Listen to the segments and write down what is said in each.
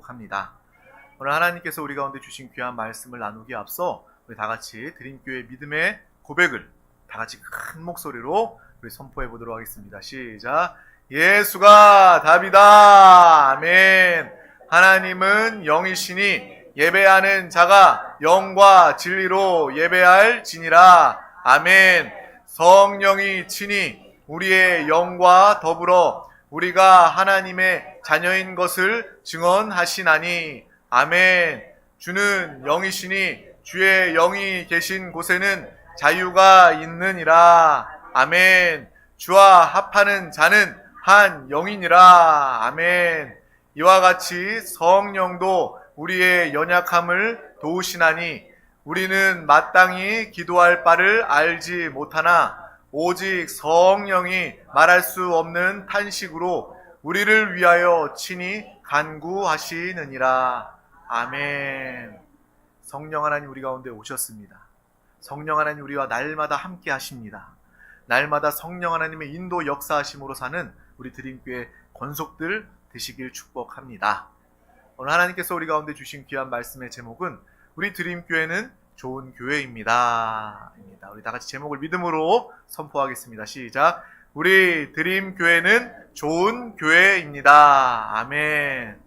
축복합니다. 오늘 하나님께서 우리 가운데 주신 귀한 말씀을 나누기에 앞서 우리 다 같이 드림교회 믿음의 고백을 다 같이 큰 목소리로 우리 선포해 보도록 하겠습니다. 시작. 예수가 답이다. 아멘. 하나님은 영이시니 예배하는 자가 영과 진리로 예배할지니라. 아멘. 성령이 친히 우리의 영과 더불어 우리가 하나님의 자녀인 것을 증언하시나니. 아멘. 주는 영이시니 주의 영이 계신 곳에는 자유가 있느니라. 아멘. 주와 합하는 자는 한 영이니라. 아멘. 이와 같이 성령도 우리의 연약함을 도우시나니 우리는 마땅히 기도할 바를 알지 못하나 오직 성령이 말할 수 없는 탄식으로 우리를 위하여 친히 간구하시느니라. 아멘. 성령 하나님 우리 가운데 오셨습니다. 성령 하나님 우리와 날마다 함께 하십니다. 날마다 성령 하나님의 인도 역사하심으로 사는 우리 드림교회 권속들 되시길 축복합니다. 오늘 하나님께서 우리 가운데 주신 귀한 말씀의 제목은 우리 드림교회는 좋은 교회입니다. 우리 다 같이 제목을 믿음으로 선포하겠습니다. 시작. 우리 드림교회는 좋은 교회입니다. 아멘.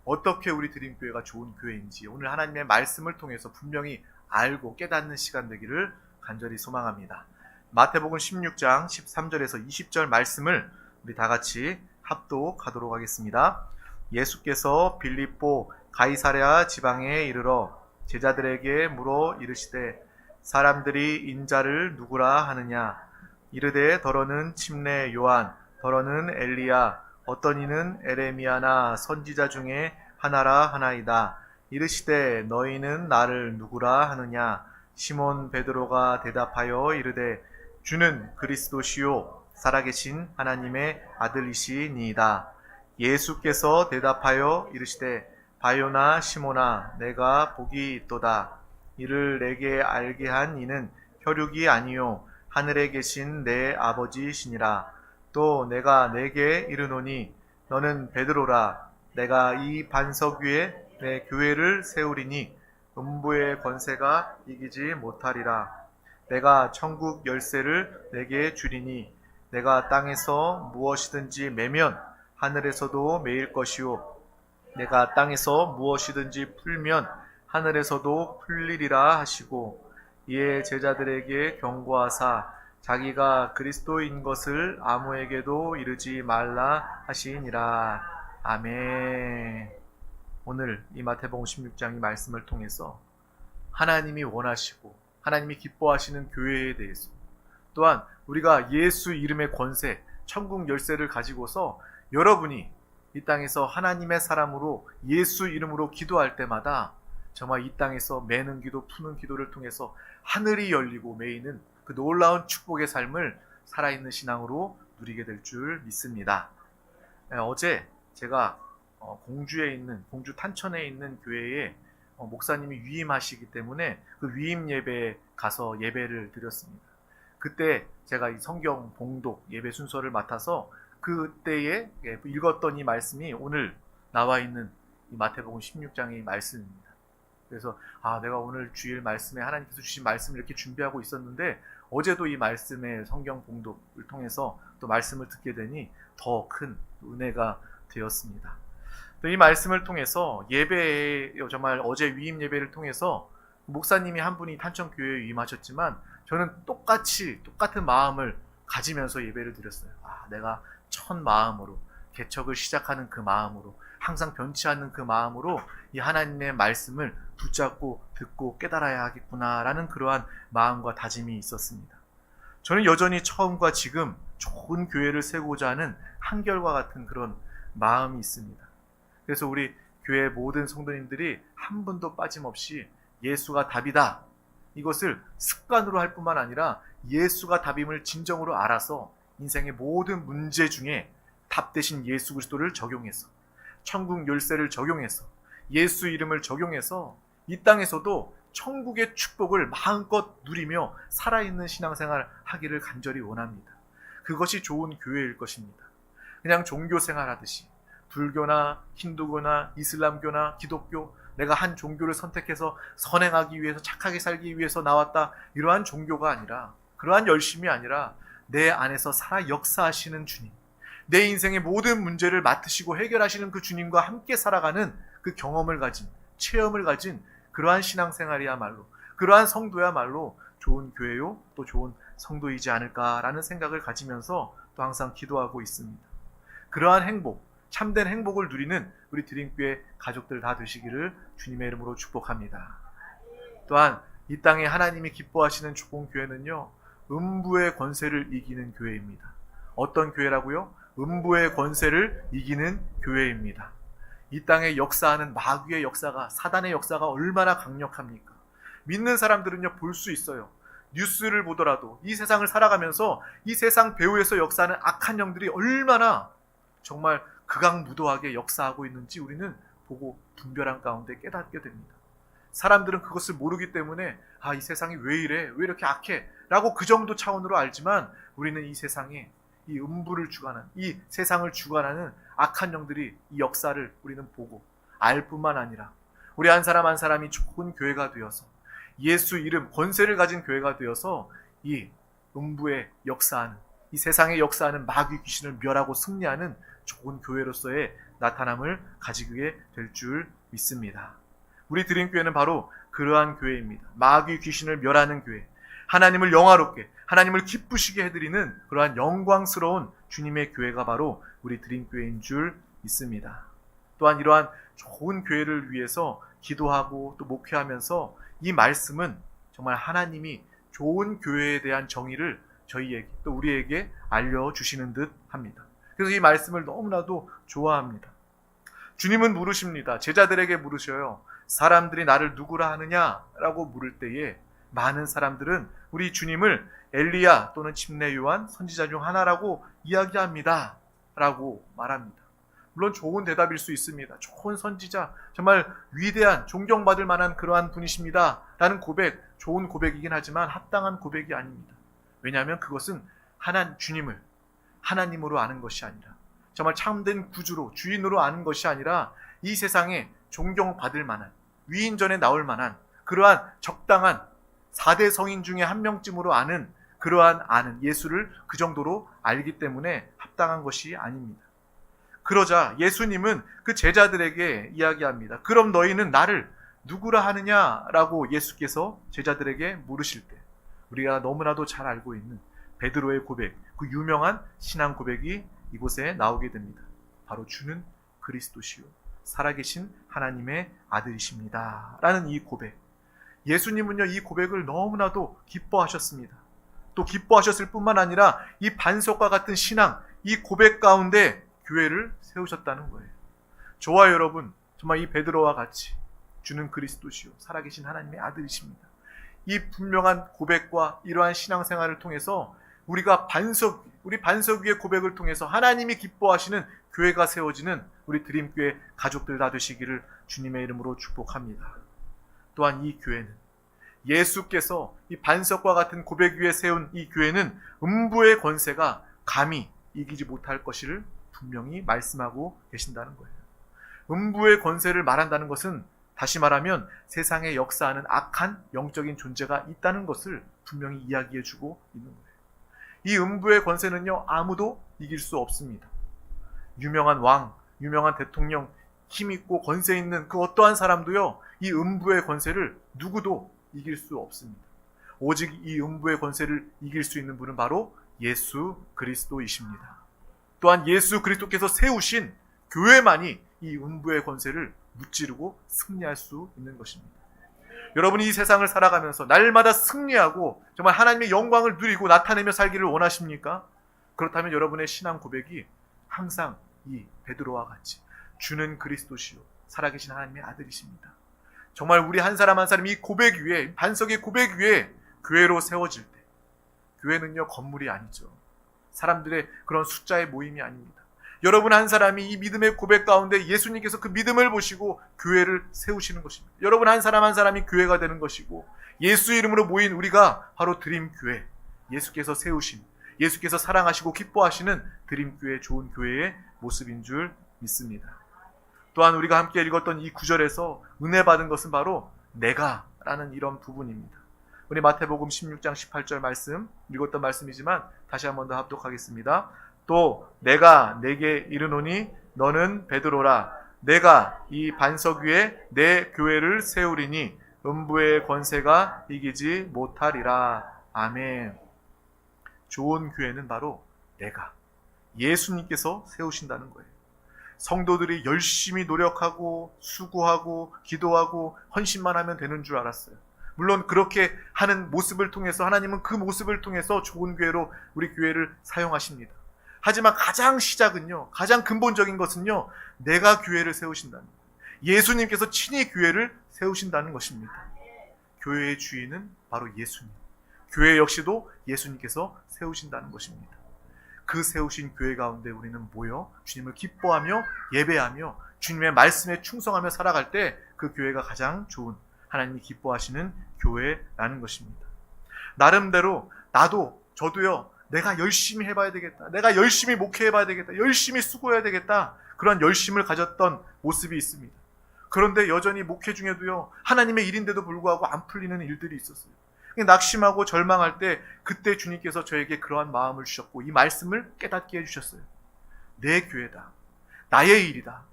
어떻게 우리 드림교회가 좋은 교회인지 오늘 하나님의 말씀을 통해서 분명히 알고 깨닫는 시간 되기를 간절히 소망합니다. 마태복음 16장 13절에서 20절 말씀을 우리 다 같이 합독하도록 하겠습니다. 예수께서 빌립보 가이사랴 지방에 이르러 제자들에게 물어 이르시되 사람들이 인자를 누구라 하느냐. 이르되 더러는 침례 요한, 더러는 엘리야, 어떤 이는 에레미야나 선지자 중에 하나라 하나이다. 이르시되 너희는 나를 누구라 하느냐. 시몬 베드로가 대답하여 이르되 주는 그리스도시요 살아계신 하나님의 아들이시니이다. 예수께서 대답하여 이르시되 바요나 시몬아 내가 복이 있도다. 이를 내게 알게 한 이는 혈육이 아니요 하늘에 계신 내 아버지시니라. 또 내가 내게 이르노니 너는 베드로라. 내가 이 반석 위에 내 교회를 세우리니 음부의 권세가 이기지 못하리라. 내가 천국 열쇠를 내게 주리니 내가 땅에서 무엇이든지 매면 하늘에서도 매일 것이요 내가 땅에서 무엇이든지 풀면 하늘에서도 풀리리라 하시고 이에 제자들에게 경고하사 자기가 그리스도인 것을 아무에게도 이르지 말라 하시니라. 아멘. 오늘 이 마태복음 16장 이 말씀을 통해서 하나님이 원하시고 하나님이 기뻐하시는 교회에 대해서 또한 우리가 예수 이름의 권세, 천국 열쇠를 가지고서 여러분이 이 땅에서 하나님의 사람으로 예수 이름으로 기도할 때마다 정말 이 땅에서 매는 기도, 푸는 기도를 통해서 하늘이 열리고 매이는 그 놀라운 축복의 삶을 살아있는 신앙으로 누리게 될 줄 믿습니다. 어제 제가 공주에 있는, 공주 탄천에 있는 교회에 목사님이 위임하시기 때문에 그 위임 예배에 가서 예배를 드렸습니다. 그때 제가 이 성경 봉독 예배 순서를 맡아서 그때에 읽었던 이 말씀이 오늘 나와 있는 이 마태복음 16장의 말씀입니다. 그래서 내가 오늘 주일 말씀에 하나님께서 주신 말씀을 이렇게 준비하고 있었는데 어제도 이 말씀의 성경 봉독을 통해서 또 말씀을 듣게 되니 더 큰 은혜가 되었습니다. 또 이 말씀을 통해서 예배에 정말 어제 위임 예배를 통해서 목사님이 한 분이 탄천교회에 위임하셨지만 저는 똑같은 마음을 가지면서 예배를 드렸어요. 내가 첫 마음으로 개척을 시작하는 그 마음으로 항상 변치 않는 그 마음으로 이 하나님의 말씀을 붙잡고 듣고 깨달아야 하겠구나라는 그러한 마음과 다짐이 있었습니다. 저는 여전히 처음과 지금 좋은 교회를 세우고자 하는 한결과 같은 그런 마음이 있습니다. 그래서 우리 교회 모든 성도님들이 한 분도 빠짐없이 예수가 답이다. 이것을 습관으로 할 뿐만 아니라 예수가 답임을 진정으로 알아서 인생의 모든 문제 중에 답 대신 예수 그리스도를 적용해서 천국 열쇠를 적용해서 예수 이름을 적용해서 이 땅에서도 천국의 축복을 마음껏 누리며 살아있는 신앙생활 하기를 간절히 원합니다. 그것이 좋은 교회일 것입니다. 그냥 종교생활 하듯이 불교나 힌두교나 이슬람교나 기독교, 내가 한 종교를 선택해서 선행하기 위해서 착하게 살기 위해서 나왔다, 이러한 종교가 아니라, 그러한 열심이 아니라 내 안에서 살아 역사하시는 주님, 내 인생의 모든 문제를 맡으시고 해결하시는 그 주님과 함께 살아가는 그 경험을 가진, 체험을 가진 그러한 신앙생활이야말로, 그러한 성도야말로 좋은 교회요 또 좋은 성도이지 않을까라는 생각을 가지면서 또 항상 기도하고 있습니다. 그러한 행복, 참된 행복을 누리는 우리 드림교회 가족들 다 되시기를 주님의 이름으로 축복합니다. 또한 이 땅에 하나님이 기뻐하시는 좋은 교회는요, 음부의 권세를 이기는 교회입니다. 어떤 교회라고요? 음부의 권세를 이기는 교회입니다. 이 땅에 역사하는 마귀의 역사가, 사단의 역사가 얼마나 강력합니까? 믿는 사람들은요, 볼 수 있어요. 뉴스를 보더라도 이 세상을 살아가면서 이 세상 배후에서 역사하는 악한 영들이 얼마나 정말 극악무도하게 역사하고 있는지 우리는 보고 분별한 가운데 깨닫게 됩니다. 사람들은 그것을 모르기 때문에 이 세상이 왜 이래? 왜 이렇게 악해? 라고 그 정도 차원으로 알지만, 우리는 이 세상에 이 음부를 주관하는, 이 세상을 주관하는 악한 영들이 이 역사를 우리는 보고 알 뿐만 아니라, 우리 한 사람 한 사람이 좋은 교회가 되어서 예수 이름 권세를 가진 교회가 되어서 이 음부의 역사하는, 이 세상에 역사하는 마귀 귀신을 멸하고 승리하는 좋은 교회로서의 나타남을 가지게 될 줄 믿습니다. 우리 드림교회는 바로 그러한 교회입니다. 마귀 귀신을 멸하는 교회, 하나님을 영화롭게, 하나님을 기쁘시게 해드리는 그러한 영광스러운 주님의 교회가 바로 우리 드림교회인 줄 믿습니다. 또한 이러한 좋은 교회를 위해서 기도하고 또 목회하면서 이 말씀은 정말 하나님이 좋은 교회에 대한 정의를 저희에게, 또 우리에게 알려주시는 듯 합니다. 그래서 이 말씀을 너무나도 좋아합니다. 주님은 물으십니다. 제자들에게 물으셔요. 사람들이 나를 누구라 하느냐라고 물을 때에 많은 사람들은 우리 주님을 엘리야 또는 침례 요한 선지자 중 하나라고 이야기합니다 라고 말합니다. 물론 좋은 대답일 수 있습니다. 좋은 선지자, 정말 위대한, 존경받을 만한 그러한 분이십니다 라는 고백, 좋은 고백이긴 하지만 합당한 고백이 아닙니다. 왜냐하면 그것은 주님을 하나님으로 아는 것이 아니라, 정말 참된 구주로, 주인으로 아는 것이 아니라, 이 세상에 존경받을 만한, 위인전에 나올 만한 그러한 적당한 4대 성인 중에 한 명쯤으로 아는 아는 예수를 그 정도로 알기 때문에 합당한 것이 아닙니다. 그러자 예수님은 그 제자들에게 이야기합니다. 그럼 너희는 나를 누구라 하느냐라고 예수께서 제자들에게 물으실 때, 우리가 너무나도 잘 알고 있는 베드로의 고백, 그 유명한 신앙 고백이 이곳에 나오게 됩니다. 바로 주는 그리스도시요 살아계신 하나님의 아들이십니다 라는 이 고백. 예수님은요, 이 고백을 너무나도 기뻐하셨습니다. 또 기뻐하셨을 뿐만 아니라 이 반석과 같은 신앙, 이 고백 가운데 교회를 세우셨다는 거예요. 저와 여러분, 정말 이 베드로와 같이 주는 그리스도시요 살아계신 하나님의 아들이십니다, 이 분명한 고백과 이러한 신앙생활을 통해서 우리가 우리 반석 위의 고백을 통해서 하나님이 기뻐하시는 교회가 세워지는 우리 드림교회 가족들 다 되시기를 주님의 이름으로 축복합니다. 또한 이 교회는, 예수께서 이 반석과 같은 고백 위에 세운 이 교회는 음부의 권세가 감히 이기지 못할 것을 분명히 말씀하고 계신다는 거예요. 음부의 권세를 말한다는 것은, 다시 말하면 세상에 역사하는 악한 영적인 존재가 있다는 것을 분명히 이야기해주고 있는 거예요. 이 음부의 권세는요, 아무도 이길 수 없습니다. 유명한 왕, 유명한 대통령, 힘있고 권세 있는 그 어떠한 사람도요, 이 음부의 권세를 누구도 이길 수 없습니다. 오직 이 음부의 권세를 이길 수 있는 분은 바로 예수 그리스도이십니다. 또한 예수 그리스도께서 세우신 교회만이 이 음부의 권세를 무찌르고 승리할 수 있는 것입니다. 여러분이 이 세상을 살아가면서 날마다 승리하고 정말 하나님의 영광을 누리고 나타내며 살기를 원하십니까? 그렇다면 여러분의 신앙 고백이 항상 이 베드로와 같이 주는 그리스도시요 살아계신 하나님의 아들이십니다. 정말 우리 한 사람 한 사람이 이 고백 위에, 반석의 고백 위에 교회로 세워질 때, 교회는요 건물이 아니죠. 사람들의 그런 숫자의 모임이 아닙니다. 여러분 한 사람이 이 믿음의 고백 가운데 예수님께서 그 믿음을 보시고 교회를 세우시는 것입니다. 여러분 한 사람 한 사람이 교회가 되는 것이고, 예수 이름으로 모인 우리가 바로 드림교회, 예수께서 세우신, 예수께서 사랑하시고 기뻐하시는 드림교회, 좋은 교회의 모습인 줄 믿습니다. 또한 우리가 함께 읽었던 이 구절에서 은혜 받은 것은 바로 내가 라는 이런 부분입니다. 우리 마태복음 16장 18절 말씀 읽었던 말씀이지만 다시 한 번 더 합독하겠습니다. 또 내가 내게 이르노니 너는 베드로라. 내가 이 반석 위에 내 교회를 세우리니 음부의 권세가 이기지 못하리라. 아멘. 좋은 교회는 바로 내가, 예수님께서 세우신다는 거예요. 성도들이 열심히 노력하고 수고하고 기도하고 헌신만 하면 되는 줄 알았어요. 물론 그렇게 하는 모습을 통해서 하나님은 그 모습을 통해서 좋은 교회로 우리 교회를 사용하십니다. 하지만 가장 시작은요, 가장 근본적인 것은요, 내가 교회를 세우신다는 거예요. 예수님께서 친히 교회를 세우신다는 것입니다. 교회의 주인은 바로 예수님. 교회 역시도 예수님께서 세우신다는 것입니다. 그 세우신 교회 가운데 우리는 모여 주님을 기뻐하며 예배하며 주님의 말씀에 충성하며 살아갈 때 그 교회가 가장 좋은, 하나님이 기뻐하시는 교회라는 것입니다. 나름대로 저도요, 내가 열심히 해봐야 되겠다, 내가 열심히 목회해봐야 되겠다, 열심히 수고해야 되겠다, 그런 열심을 가졌던 모습이 있습니다. 그런데 여전히 목회 중에도요, 하나님의 일인데도 불구하고 안 풀리는 일들이 있었어요. 낙심하고 절망할 때 그때 주님께서 저에게 그러한 마음을 주셨고 이 말씀을 깨닫게 해주셨어요. 내 교회다, 나의 일이다,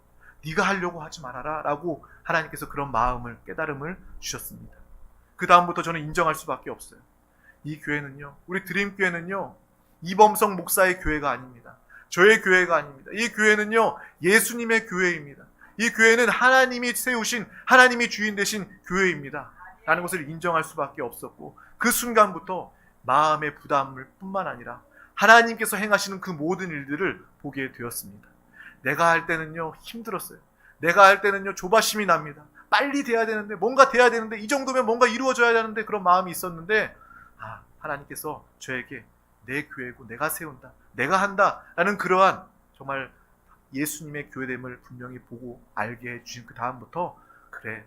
네가 하려고 하지 말아라 라고 하나님께서 그런 마음을, 깨달음을 주셨습니다. 그 다음부터 저는 인정할 수밖에 없어요. 이 교회는요, 우리 드림교회는요, 이범성 목사의 교회가 아닙니다. 저의 교회가 아닙니다. 이 교회는요, 예수님의 교회입니다. 이 교회는 하나님이 세우신, 하나님이 주인 되신 교회입니다 라는 것을 인정할 수밖에 없었고, 그 순간부터 마음의 부담을 뿐만 아니라 하나님께서 행하시는 그 모든 일들을 보게 되었습니다. 내가 할 때는요, 힘들었어요. 내가 할 때는요, 조바심이 납니다. 빨리 돼야 되는데, 뭔가 돼야 되는데, 이 정도면 뭔가 이루어져야 되는데, 그런 마음이 있었는데, 하나님께서 저에게 내 교회고 내가 세운다, 내가 한다 라는 그러한 정말 예수님의 교회됨을 분명히 보고 알게 해주신 그 다음부터, 그래,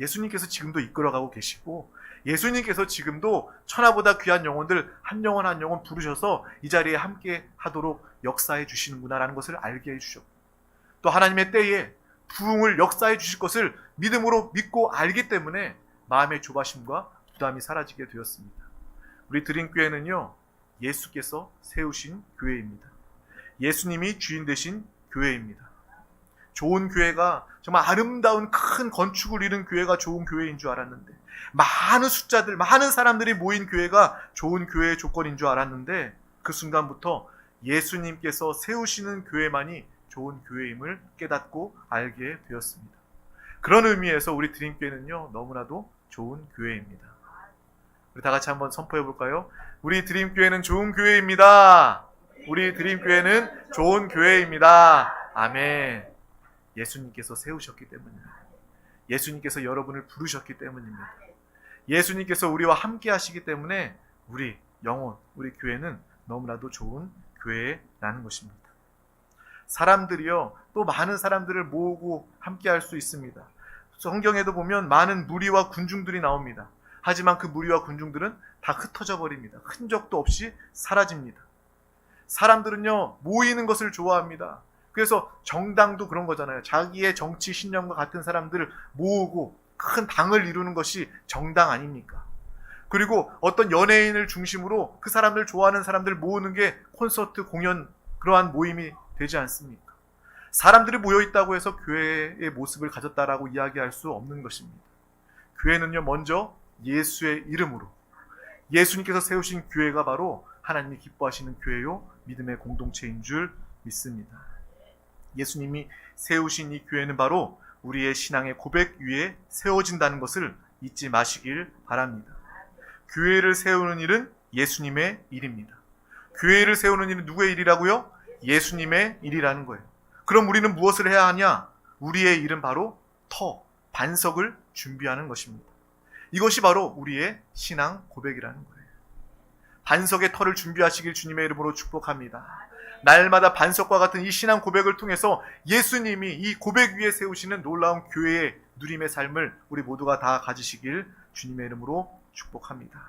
예수님께서 지금도 이끌어가고 계시고 예수님께서 지금도 천하보다 귀한 영혼들 한 영혼 한 영혼 부르셔서 이 자리에 함께 하도록 역사해 주시는구나라는 것을 알게 해주셨고, 또 하나님의 때에 부흥을 역사해 주실 것을 믿음으로 믿고 알기 때문에 마음의 조바심과 부담이 사라지게 되었습니다. 우리 드림교회는요, 예수께서 세우신 교회입니다. 예수님이 주인 되신 교회입니다. 좋은 교회가, 정말 아름다운 큰 건축을 이룬 교회가 좋은 교회인 줄 알았는데, 많은 숫자들, 많은 사람들이 모인 교회가 좋은 교회의 조건인 줄 알았는데, 그 순간부터 예수님께서 세우시는 교회만이 좋은 교회임을 깨닫고 알게 되었습니다. 그런 의미에서 우리 드림교회는요, 너무나도 좋은 교회입니다. 우리 다 같이 한번 선포해 볼까요? 우리 드림교회는 좋은 교회입니다. 우리 드림교회는 좋은 교회입니다. 아멘. 예수님께서 세우셨기 때문입니다. 예수님께서 여러분을 부르셨기 때문입니다. 예수님께서 우리와 함께 하시기 때문에 우리 영혼, 우리 교회는 너무나도 좋은 교회라는 것입니다. 사람들이요, 또 많은 사람들을 모으고 함께 할 수 있습니다. 성경에도 보면 많은 무리와 군중들이 나옵니다. 하지만 그 무리와 군중들은 다 흩어져 버립니다. 흔적도 없이 사라집니다. 사람들은요, 모이는 것을 좋아합니다. 그래서 정당도 그런 거잖아요. 자기의 정치 신념과 같은 사람들을 모으고 큰 당을 이루는 것이 정당 아닙니까? 그리고 어떤 연예인을 중심으로 그 사람들 좋아하는 사람들 모으는 게 콘서트, 공연, 그러한 모임이 되지 않습니까? 사람들이 모여있다고 해서 교회의 모습을 가졌다라고 이야기할 수 없는 것입니다. 교회는요, 먼저 예수의 이름으로, 예수님께서 세우신 교회가 바로 하나님이 기뻐하시는 교회요, 믿음의 공동체인 줄 믿습니다. 예수님이 세우신 이 교회는 바로 우리의 신앙의 고백 위에 세워진다는 것을 잊지 마시길 바랍니다. 교회를 세우는 일은 예수님의 일입니다. 교회를 세우는 일은 누구의 일이라고요? 예수님의 일이라는 거예요. 그럼 우리는 무엇을 해야 하냐? 우리의 일은 바로 반석을 준비하는 것입니다. 이것이 바로 우리의 신앙 고백이라는 거예요. 반석의 터를 준비하시길 주님의 이름으로 축복합니다. 날마다 반석과 같은 이 신앙 고백을 통해서 예수님이 이 고백 위에 세우시는 놀라운 교회의 누림의 삶을 우리 모두가 다 가지시길 주님의 이름으로 축복합니다.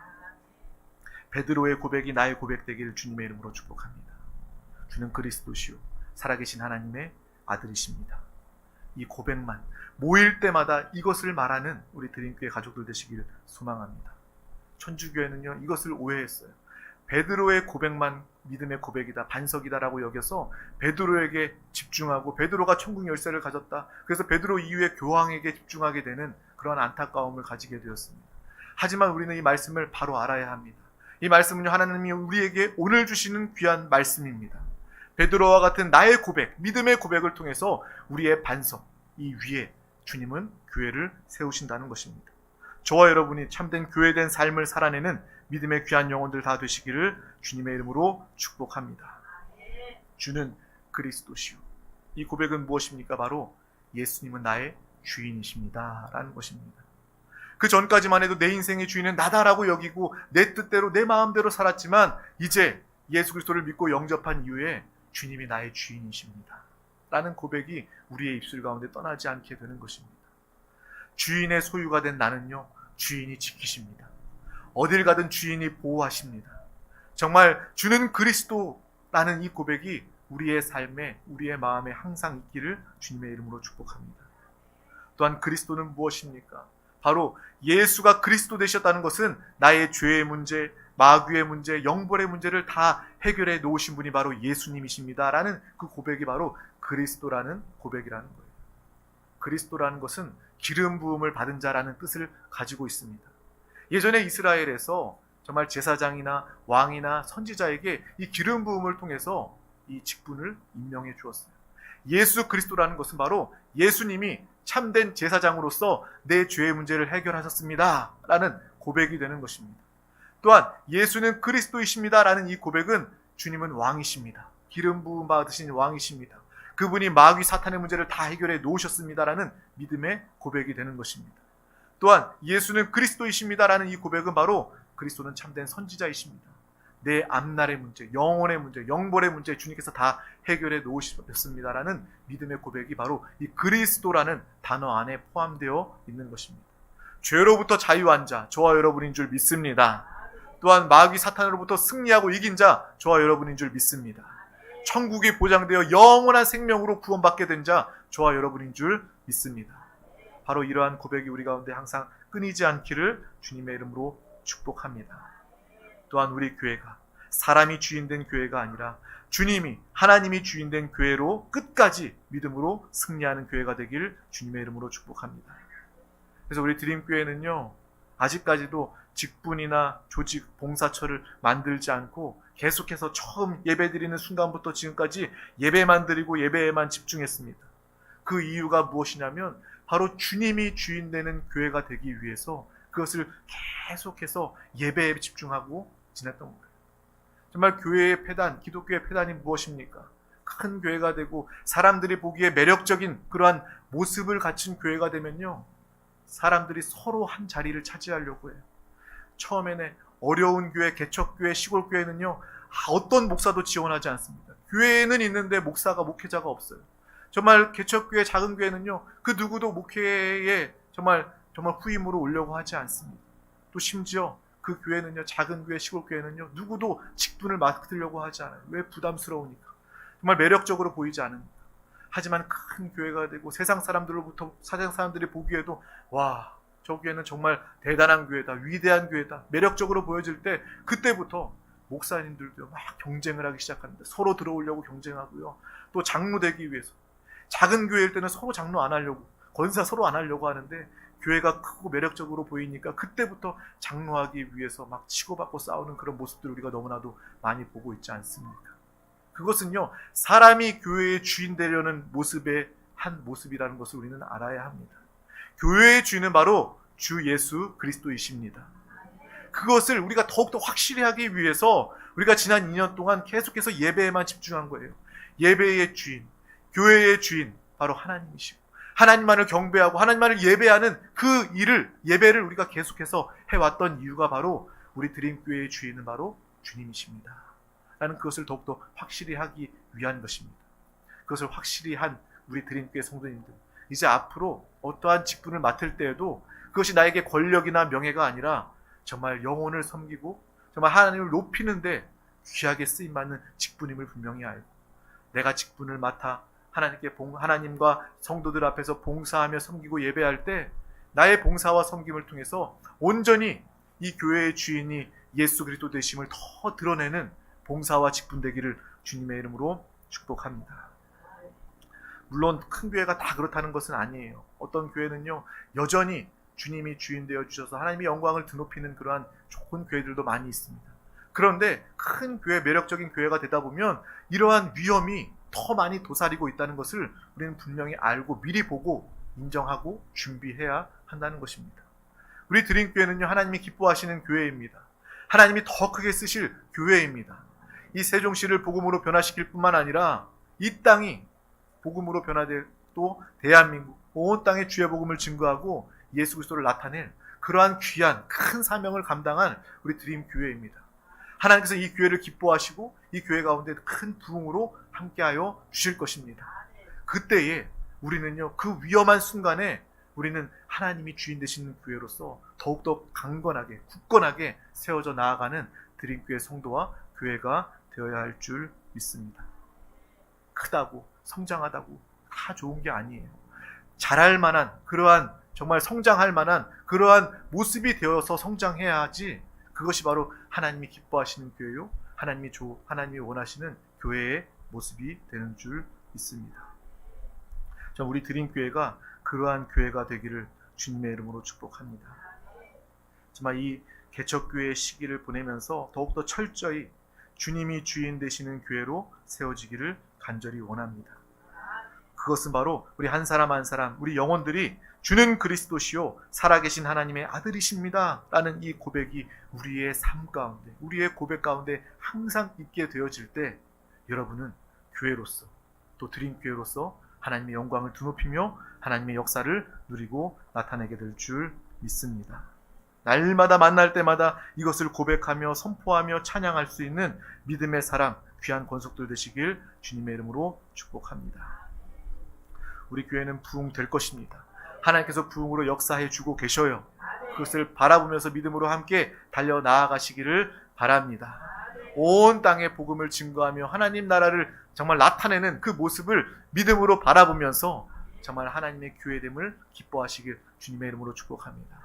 베드로의 고백이 나의 고백 되기를 주님의 이름으로 축복합니다. 주는 그리스도시요 살아계신 하나님의 아들이십니다. 이 고백만 모일 때마다 이것을 말하는 우리 드림교회 가족들 되시길 소망합니다. 천주교회는요 이것을 오해했어요. 베드로의 고백만 믿음의 고백이다, 반석이다라고 여겨서 베드로에게 집중하고 베드로가 천국 열쇠를 가졌다. 그래서 베드로 이후에 교황에게 집중하게 되는 그런 안타까움을 가지게 되었습니다. 하지만 우리는 이 말씀을 바로 알아야 합니다. 이 말씀은요 하나님이 우리에게 오늘 주시는 귀한 말씀입니다. 베드로와 같은 나의 고백, 믿음의 고백을 통해서 우리의 반석, 이 위에 주님은 교회를 세우신다는 것입니다. 저와 여러분이 참된 교회된 삶을 살아내는 믿음의 귀한 영혼들 다 되시기를 주님의 이름으로 축복합니다. 주는 그리스도시요. 이 고백은 무엇입니까? 바로 예수님은 나의 주인이십니다 라는 것입니다. 그 전까지만 해도 내 인생의 주인은 나다라고 여기고 내 뜻대로 내 마음대로 살았지만 이제 예수 그리스도를 믿고 영접한 이후에 주님이 나의 주인이십니다 라는 고백이 우리의 입술 가운데 떠나지 않게 되는 것입니다. 주인의 소유가 된 나는요 주인이 지키십니다. 어딜 가든 주인이 보호하십니다. 정말 주는 그리스도라는 이 고백이 우리의 삶에 우리의 마음에 항상 있기를 주님의 이름으로 축복합니다. 또한 그리스도는 무엇입니까? 바로 예수가 그리스도 되셨다는 것은 나의 죄의 문제, 마귀의 문제, 영벌의 문제를 다 해결해 놓으신 분이 바로 예수님이십니다 라는 그 고백이 바로 그리스도라는 고백이라는 거예요. 그리스도라는 것은 기름 부음을 받은 자라는 뜻을 가지고 있습니다. 예전에 이스라엘에서 정말 제사장이나 왕이나 선지자에게 이 기름 부음을 통해서 이 직분을 임명해 주었어요. 예수 그리스도라는 것은 바로 예수님이 참된 제사장으로서 내 죄의 문제를 해결하셨습니다 라는 고백이 되는 것입니다. 또한 예수는 그리스도이십니다 라는 이 고백은 주님은 왕이십니다. 기름 부음 받으신 왕이십니다. 그분이 마귀 사탄의 문제를 다 해결해 놓으셨습니다 라는 믿음의 고백이 되는 것입니다. 또한 예수는 그리스도이십니다 라는 이 고백은 바로 그리스도는 참된 선지자이십니다. 내 앞날의 문제, 영혼의 문제, 영벌의 문제 주님께서 다 해결해 놓으셨습니다 라는 믿음의 고백이 바로 이 그리스도라는 단어 안에 포함되어 있는 것입니다. 죄로부터 자유한 자, 저와 여러분인 줄 믿습니다. 또한 마귀 사탄으로부터 승리하고 이긴 자, 저와 여러분인 줄 믿습니다. 천국이 보장되어 영원한 생명으로 구원받게 된 자, 저와 여러분인 줄 믿습니다. 바로 이러한 고백이 우리 가운데 항상 끊이지 않기를 주님의 이름으로 축복합니다. 또한 우리 교회가 사람이 주인된 교회가 아니라 주님이 하나님이 주인된 교회로 끝까지 믿음으로 승리하는 교회가 되길 주님의 이름으로 축복합니다. 그래서 우리 드림교회는요 아직까지도 직분이나 조직, 봉사처를 만들지 않고 계속해서 처음 예배드리는 순간부터 지금까지 예배만 드리고 예배에만 집중했습니다. 그 이유가 무엇이냐면 바로 주님이 주인 되는 교회가 되기 위해서 그것을 계속해서 예배에 집중하고 지냈던 거예요. 정말 교회의 폐단, 기독교의 폐단이 무엇입니까? 큰 교회가 되고 사람들이 보기에 매력적인 그러한 모습을 갖춘 교회가 되면요 사람들이 서로 한 자리를 차지하려고 해요. 처음에는 어려운 교회, 개척교회, 시골교회는요 어떤 목사도 지원하지 않습니다. 교회는 있는데 목회자가 없어요. 정말 개척교회, 작은 교회는요 그 누구도 목회에 정말 후임으로 오려고 하지 않습니다. 또 심지어 그 교회는요 작은 교회, 시골교회는요 누구도 직분을 맡으려고 하지 않아요. 왜? 부담스러우니까. 정말 매력적으로 보이지 않으니까. 하지만 큰 교회가 되고 세상 사람들이 보기에도 와, 저 교회는 정말 대단한 교회다, 위대한 교회다, 매력적으로 보여질 때 그때부터 목사님들도 막 경쟁을 하기 시작합니다. 서로 들어오려고 경쟁하고요. 또 장로 되기 위해서. 작은 교회일 때는 서로 장로 안 하려고, 권사 서로 안 하려고 하는데 교회가 크고 매력적으로 보이니까 그때부터 장로하기 위해서 막 치고받고 싸우는 그런 모습들을 우리가 너무나도 많이 보고 있지 않습니까? 그것은요 사람이 교회의 주인 되려는 모습의 한 모습이라는 것을 우리는 알아야 합니다. 교회의 주인은 바로 주 예수 그리스도이십니다. 그것을 우리가 더욱더 확실히 하기 위해서 우리가 지난 2년 동안 계속해서 예배에만 집중한 거예요. 예배의 주인, 교회의 주인 바로 하나님이시고 하나님만을 경배하고 하나님만을 예배하는 그 예배를 우리가 계속해서 해왔던 이유가 바로 우리 드림교회의 주인은 바로 주님이십니다 라는 그것을 더욱더 확실히 하기 위한 것입니다. 그것을 확실히 한 우리 드림교회 성도님들, 이제 앞으로 어떠한 직분을 맡을 때에도 그것이 나에게 권력이나 명예가 아니라 정말 영혼을 섬기고 정말 하나님을 높이는데 귀하게 쓰임받는 직분임을 분명히 알고 내가 직분을 맡아 하나님과 성도들 앞에서 봉사하며 섬기고 예배할 때 나의 봉사와 섬김을 통해서 온전히 이 교회의 주인이 예수 그리스도 되심을 더 드러내는 봉사와 직분되기를 주님의 이름으로 축복합니다. 물론 큰 교회가 다 그렇다는 것은 아니에요. 어떤 교회는요, 여전히 주님이 주인 되어 주셔서 하나님의 영광을 드높이는 그러한 좋은 교회들도 많이 있습니다. 그런데 큰 교회, 매력적인 교회가 되다 보면 이러한 위험이 더 많이 도사리고 있다는 것을 우리는 분명히 알고 미리 보고 인정하고 준비해야 한다는 것입니다. 우리 드림교회는요, 하나님이 기뻐하시는 교회입니다. 하나님이 더 크게 쓰실 교회입니다. 이 세종시를 복음으로 변화시킬 뿐만 아니라 이 땅이 복음으로 변화될 또 대한민국 온 땅에 주의 복음을 증거하고 예수 그리스도를 나타낼 그러한 귀한 큰 사명을 감당한 우리 드림교회입니다. 하나님께서 이 교회를 기뻐하시고 이 교회 가운데 큰 부흥으로 함께하여 주실 것입니다. 그때에 우리는요, 그 위험한 순간에 우리는 하나님이 주인 되시는 교회로서 더욱더 강건하게 굳건하게 세워져 나아가는 드림교회 성도와 교회가 되어야 할 줄 믿습니다. 크다고 성장하다고 다 좋은 게 아니에요. 잘할 만한 그러한 정말 성장할 만한 그러한 모습이 되어서 성장해야 하지, 그것이 바로 하나님이 기뻐하시는 교회요, 하나님이 원하시는 교회의 모습이 되는 줄 믿습니다. 우리 드림교회가 그러한 교회가 되기를 주님의 이름으로 축복합니다. 정말 이 개척교회의 시기를 보내면서 더욱더 철저히 주님이 주인 되시는 교회로 세워지기를 간절히 원합니다. 그것은 바로 우리 한 사람 한 사람, 우리 영혼들이 주는 그리스도시요 살아계신 하나님의 아들이십니다 라는 이 고백이 우리의 삶 가운데, 우리의 고백 가운데 항상 있게 되어질 때 여러분은 교회로서 또 드림교회로서 하나님의 영광을 드높이며 하나님의 역사를 누리고 나타내게 될 줄 믿습니다. 날마다 만날 때마다 이것을 고백하며 선포하며 찬양할 수 있는 믿음의 사람, 귀한 권속들 되시길 주님의 이름으로 축복합니다. 우리 교회는 부흥될 것입니다. 하나님께서 부흥으로 역사해 주고 계셔요. 그것을 바라보면서 믿음으로 함께 달려 나아가시기를 바랍니다. 온 땅에 복음을 증거하며 하나님 나라를 정말 나타내는 그 모습을 믿음으로 바라보면서 정말 하나님의 교회됨을 기뻐하시길 주님의 이름으로 축복합니다.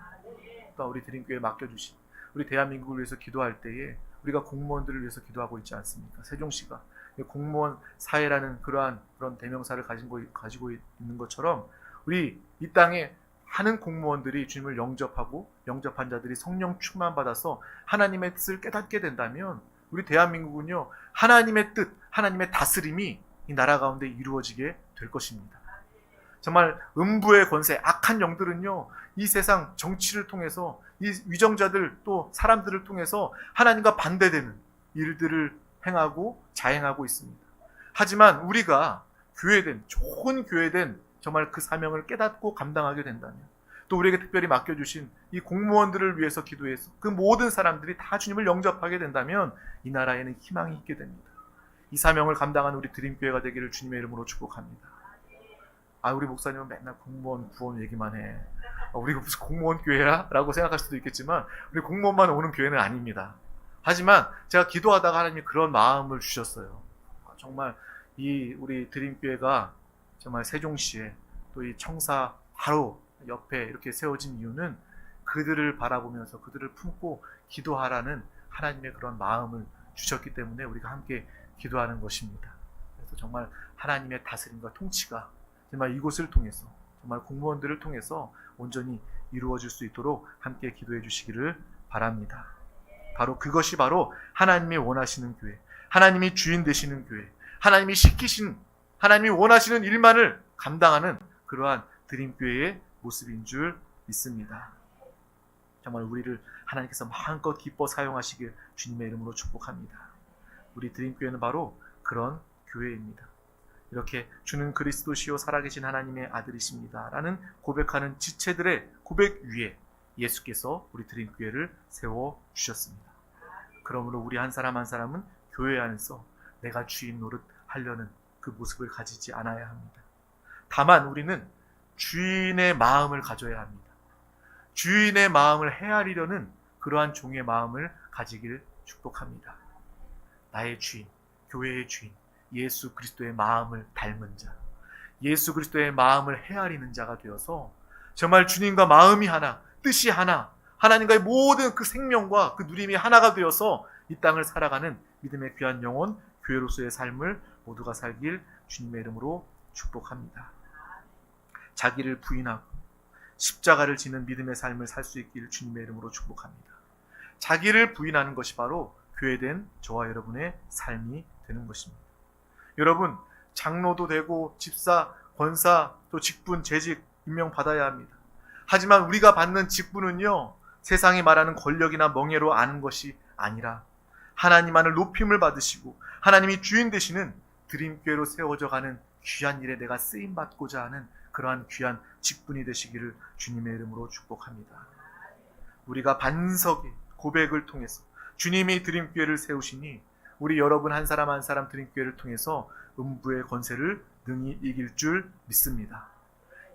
또 우리 드림교회에 맡겨주신 우리 대한민국을 위해서 기도할 때에 우리가 공무원들을 위해서 기도하고 있지 않습니까? 세종시가 공무원 사회라는 그런 대명사를 가지고 있는 것처럼 우리 이 땅에 하는 공무원들이 주님을 영접한 자들이 성령 충만 받아서 하나님의 뜻을 깨닫게 된다면 우리 대한민국은요, 하나님의 뜻, 하나님의 다스림이 이 나라 가운데 이루어지게 될 것입니다. 정말 음부의 권세, 악한 영들은요, 이 세상 정치를 통해서 이 위정자들 또 사람들을 통해서 하나님과 반대되는 일들을 행하고 자행하고 있습니다. 하지만 우리가 교회된, 좋은 교회된 정말 그 사명을 깨닫고 감당하게 된다면, 또 우리에게 특별히 맡겨주신 이 공무원들을 위해서 기도해서 그 모든 사람들이 다 주님을 영접하게 된다면 이 나라에는 희망이 있게 됩니다. 이 사명을 감당한 우리 드림교회가 되기를 주님의 이름으로 축복합니다. 우리 목사님은 맨날 공무원, 구원 얘기만 해. 우리가 무슨 공무원 교회야? 라고 생각할 수도 있겠지만 우리 공무원만 오는 교회는 아닙니다. 하지만 제가 기도하다가 하나님이 그런 마음을 주셨어요. 정말 우리 드림교회가 정말 세종시에 또 이 청사 바로 옆에 이렇게 세워진 이유는 그들을 바라보면서 그들을 품고 기도하라는 하나님의 그런 마음을 주셨기 때문에 우리가 함께 기도하는 것입니다. 그래서 정말 하나님의 다스림과 통치가 정말 이곳을 통해서, 정말 공무원들을 통해서 온전히 이루어질 수 있도록 함께 기도해 주시기를 바랍니다. 바로 그것이 바로 하나님이 원하시는 교회, 하나님이 주인 되시는 교회, 하나님이 원하시는 일만을 감당하는 그러한 드림교회의 모습인 줄 믿습니다. 정말 우리를 하나님께서 마음껏 기뻐 사용하시길 주님의 이름으로 축복합니다. 우리 드림교회는 바로 그런 교회입니다. 이렇게 주는 그리스도시요 살아계신 하나님의 아들이십니다 라는 고백하는 지체들의 고백 위에 예수께서 우리 드림교회를 세워주셨습니다. 그러므로 우리 한 사람 한 사람은 교회 안에서 내가 주인 노릇 하려는 그 모습을 가지지 않아야 합니다. 다만 우리는 주인의 마음을 가져야 합니다. 주인의 마음을 헤아리려는 그러한 종의 마음을 가지기를 축복합니다. 나의 주인, 교회의 주인, 예수 그리스도의 마음을 닮은 자, 예수 그리스도의 마음을 헤아리는 자가 되어서 정말 주님과 마음이 하나, 뜻이 하나, 하나님과의 모든 그 생명과 그 누림이 하나가 되어서 이 땅을 살아가는 믿음의 귀한 영혼, 교회로서의 삶을 모두가 살길 주님의 이름으로 축복합니다. 자기를 부인하고 십자가를 지는 믿음의 삶을 살 수 있길 주님의 이름으로 축복합니다. 자기를 부인하는 것이 바로 교회된 저와 여러분의 삶이 되는 것입니다. 여러분, 장로도 되고 집사, 권사, 또 직분, 재직 임명받아야 합니다. 하지만 우리가 받는 직분은요, 세상이 말하는 권력이나 명예로 아는 것이 아니라 하나님만을 높임을 받으시고 하나님이 주인 되시는 드림교회로 세워져 가는 귀한 일에 내가 쓰임받고자 하는 그러한 귀한 직분이 되시기를 주님의 이름으로 축복합니다. 우리가 반석의 고백을 통해서 주님이 드림교회를 세우시니 우리 여러분 한 사람 한 사람 드림교회를 통해서 음부의 권세를 능히 이길 줄 믿습니다.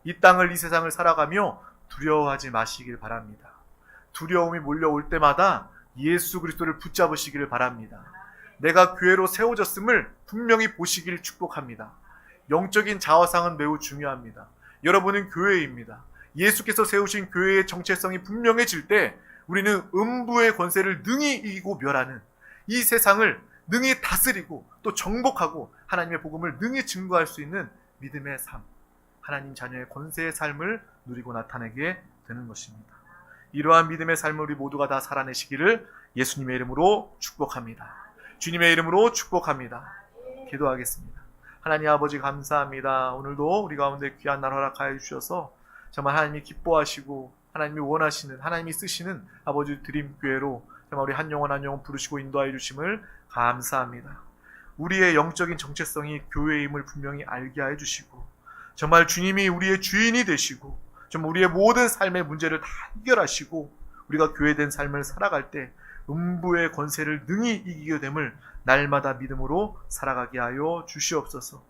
이 땅을, 이 세상을 살아가며 두려워하지 마시길 바랍니다. 두려움이 몰려올 때마다 예수 그리스도를 붙잡으시기를 바랍니다. 내가 교회로 세워졌음을 분명히 보시길 축복합니다. 영적인 자화상은 매우 중요합니다. 여러분은 교회입니다. 예수께서 세우신 교회의 정체성이 분명해질 때 우리는 음부의 권세를 능히 이기고 멸하는, 이 세상을 능히 다스리고 또 정복하고 하나님의 복음을 능히 증거할 수 있는 믿음의 삶, 하나님 자녀의 권세의 삶을 누리고 나타내게 되는 것입니다. 이러한 믿음의 삶을 우리 모두가 다 살아내시기를 예수님의 이름으로 축복합니다. 주님의 이름으로 축복합니다. 기도하겠습니다. 하나님 아버지 감사합니다. 오늘도 우리 가운데 귀한 날 허락하여 주셔서 정말 하나님이 기뻐하시고 하나님이 원하시는, 하나님이 쓰시는 아버지 드림교회로 정말 우리 한 영혼 한 영혼 부르시고 인도하여 주심을 감사합니다. 우리의 영적인 정체성이 교회임을 분명히 알게 하여 주시고 정말 주님이 우리의 주인이 되시고 정말 우리의 모든 삶의 문제를 다 해결하시고 우리가 교회된 삶을 살아갈 때 음부의 권세를 능히 이기게 됨을 날마다 믿음으로 살아가게 하여 주시옵소서.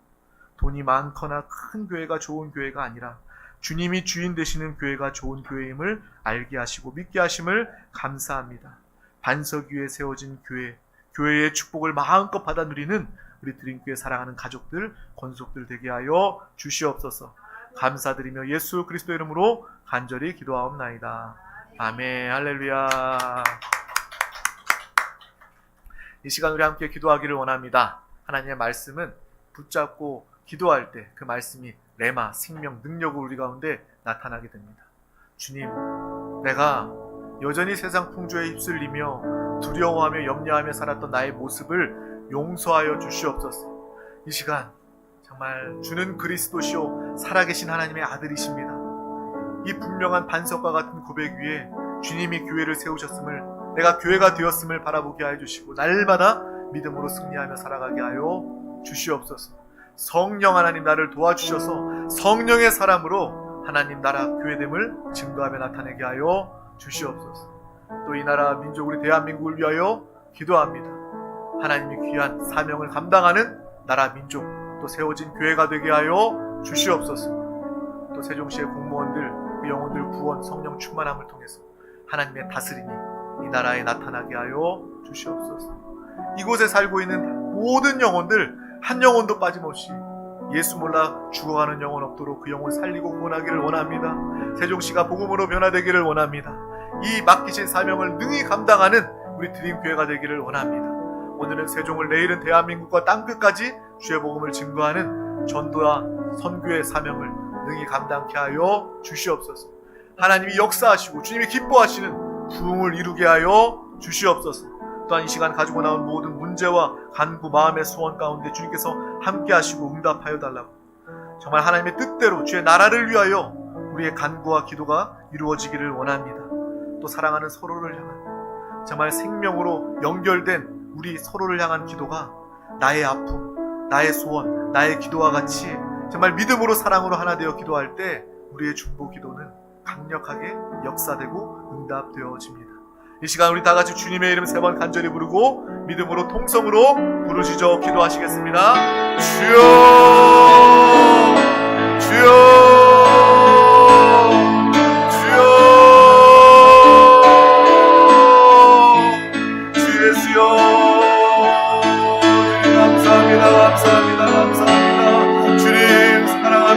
돈이 많거나 큰 교회가 좋은 교회가 아니라 주님이 주인 되시는 교회가 좋은 교회임을 알게 하시고 믿게 하심을 감사합니다. 반석 위에 세워진 교회, 교회의 축복을 마음껏 받아 누리는 우리 드림교회 사랑하는 가족들, 권속들 되게 하여 주시옵소서. 감사드리며 예수 그리스도 이름으로 간절히 기도하옵나이다. 아멘. 할렐루야. 이 시간 우리 함께 기도하기를 원합니다. 하나님의 말씀은 붙잡고 기도할 때 그 말씀이 레마, 생명, 능력으로 우리 가운데 나타나게 됩니다. 주님, 내가 여전히 세상 풍조에 휩쓸리며 두려워하며 염려하며 살았던 나의 모습을 용서하여 주시옵소서. 이 시간 정말 주는 그리스도시요 살아계신 하나님의 아들이십니다. 이 분명한 반석과 같은 고백 위에 주님이 교회를 세우셨음을, 내가 교회가 되었음을 바라보게 하여 주시고 날마다 믿음으로 승리하며 살아가게 하여 주시옵소서. 성령 하나님 나를 도와주셔서 성령의 사람으로 하나님 나라 교회됨을 증거하며 나타내게 하여 주시옵소서. 또 이 나라 민족 우리 대한민국을 위하여 기도합니다. 하나님이 귀한 사명을 감당하는 나라 민족 또 세워진 교회가 되게 하여 주시옵소서. 또 세종시의 공무원들, 그 영혼들 구원, 성령 충만함을 통해서 하나님의 다스림이 이 나라에 나타나게 하여 주시옵소서. 이곳에 살고 있는 모든 영혼들 한 영혼도 빠짐없이 예수 몰라 죽어가는 영혼 없도록 그 영혼 살리고 구원하기를 원합니다. 세종시가 복음으로 변화되기를 원합니다. 이 맡기신 사명을 능히 감당하는 우리 드림교회가 되기를 원합니다. 오늘은 세종을, 내일은 대한민국과 땅끝까지 주의 복음을 증거하는 전도와 선교의 사명을 능히 감당케 하여 주시옵소서. 하나님이 역사하시고 주님이 기뻐하시는 부흥을 이루게 하여 주시옵소서. 또한 이 시간 가지고 나온 모든 문제와 간구, 마음의 소원 가운데 주님께서 함께 하시고 응답하여 달라고, 정말 하나님의 뜻대로 주의 나라를 위하여 우리의 간구와 기도가 이루어지기를 원합니다. 또 사랑하는 서로를 향한 정말 생명으로 연결된 우리 서로를 향한 기도가 나의 아픔, 나의 소원, 나의 기도와 같이 정말 믿음으로 사랑으로 하나 되어 기도할 때 우리의 중보 기도는 강력하게 역사되고 응답되어집니다. 이 시간 우리 다 같이 주님의 이름 3번 간절히 부르고 믿음으로 통성으로 부르짖어 기도하시겠습니다. 주여, 주여, 주여, 주 예수여, 주님 감사합니다, 감사합니다, 감사합니다. 주님 사랑합니다.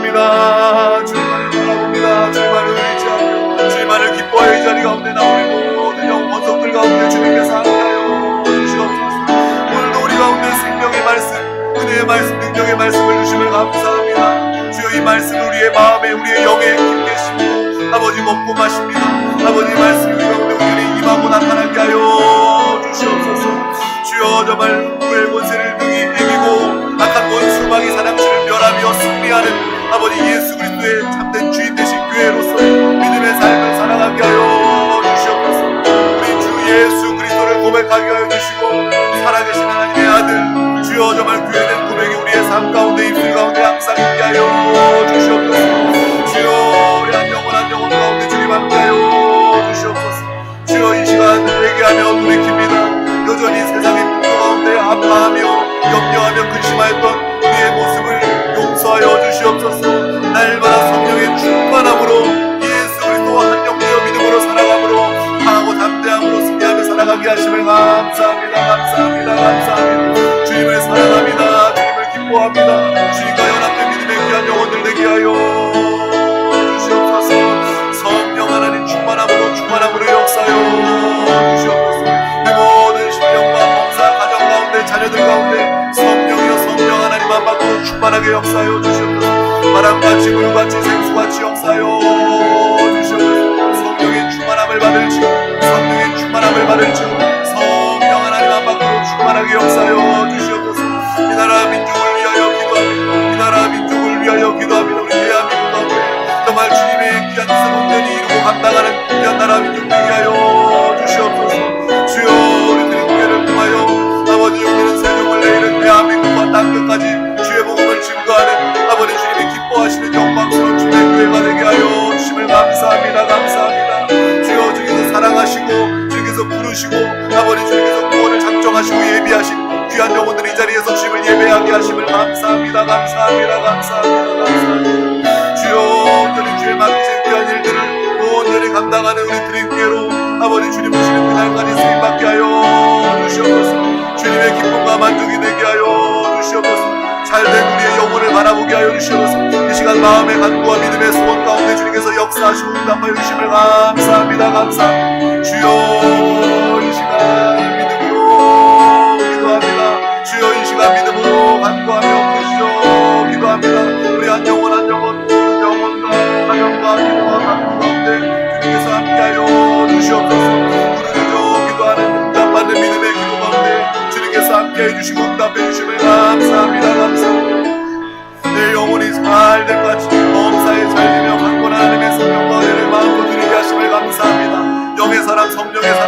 주의 말씀을 주심을 감사합니다. 주여 이 말씀 우리의 마음에 우리의 영에 깊게 심고 아버지 먹고 마십니다. 아버지 말씀이 우리 가운데 온전히 임하고 나타나게 하여 주시옵소서. 주여 정말 불의 권세를 등이 이기고 악한 원수마귀 사냥치를 멸하며 승리하는 아버지 예수 그리스도의 참된 주인 되신 교회로서 믿음의 삶을 살아가게 하여 주시옵소서. 우리 주 예수 그리스도를 고백하게 하여 주시고 살아계신 하나님의 아들 주여 정말 교회된 고백이 우리의 삶 가운데 입술 가운데 항상 있게 하여 주시옵소서. 주여 우리 한 영혼 한 영혼 가운데 주님 함께 하여 주시옵소서. 주여 이 시간 회개하며 돌이킵니다. 여전히 세상의 풍토 가운데 아파하며 염려하며 근심하였던 우리의 모습을 용서하여 주시옵소서. 날마다 성령의 충만함으로 예수 그리스도와 한 영되어 믿음으로 살아감으로 강하고 담대함으로 승리하며 살아가게 하심을 감사합니다. 감사합니다. 감사합니다. 주님을 사랑합니다. 주님을 기뻐합니다. 주님과 연합된 믿음의 귀한 영혼들 되게 하여 주시옵소서. 성령 하나님 충만함으로 역사하여 주시옵소서. 이 모든 신령과 범사 가정 가운데 자녀들 가운데 성령이여 성령 하나님 한 밖으로 충만하게 역사하여 주시옵소서. 바람같이 물같이 생수같이 역사하여 주시옵소서. 성령의 충만함을 받을지 성령의 충만함을 받을지 성령 하나님 한 밖으로 충만하게 역사하여 주시옵소서. 이 나라 민족을 위하여 기도합니다. 이 나라 민족을 위하여 기도합니다. 우리 대한민국 가운데 정말 주님의 귀한 뜻을 온전히 이루고 감당하는 귀한 나라 민족 되게 하여 주시옵소서. 주여 우리 드림교회를 통하여 아버지 우리는 세종을 내리는 대한민국과 땅끝까지 주의 복음을 증거하는 아버지 주님이 기뻐하시는 영광스러운 주의 교회가 되게 하여 주심을 감사합니다. 감사합니다. 주여 주께서 사랑하시고 주께서 부르시고 아버지 주께서 구원을 작정하시고 예비하신 귀한 영혼들이 이 자리에서 주님을 예배하게 하심을 감사합니다. 감사합니다. 감사합니다. 감사합니다. 주여 온전히 주의 맡기신 귀한 일들을 온전히 감당하는 우리 드림교회로 아버지 주님 오시는 그날까지 쓰임받게 하여 주시옵소서. 주님의 기쁨과 만족이 되게 하여 주시옵소서. 잘된 우리의 영혼을 바라보게 하여 주시옵소서. 이 시간 마음의 간구와 믿음의 소원 가운데 주님께서 역사하시고 응답하여 주심을 감사합니다. 감사합니다. 주여 이 시간 믿음으로 기도합니다. 주여 이 시간 믿음으로 간구하며 부르시오 기도합니다. 우리 한 영혼 한 영혼 영혼과 가정과 기도와 간구 가운데 주님께서 함께하여 주시옵소서. 부르짖어 기도하는 응답받는 믿음의 기도 가운데 주님께서 함께해 주시고 응답해 주심을 감사합니다. 감사합니다. 내 영혼이 잘될 것 같이 범사에 잘 되며 강건한 하나님의 성령과 은혜를 마음으로 드리게 하심을 감사합니다. 영의 사랑 성령의 사랑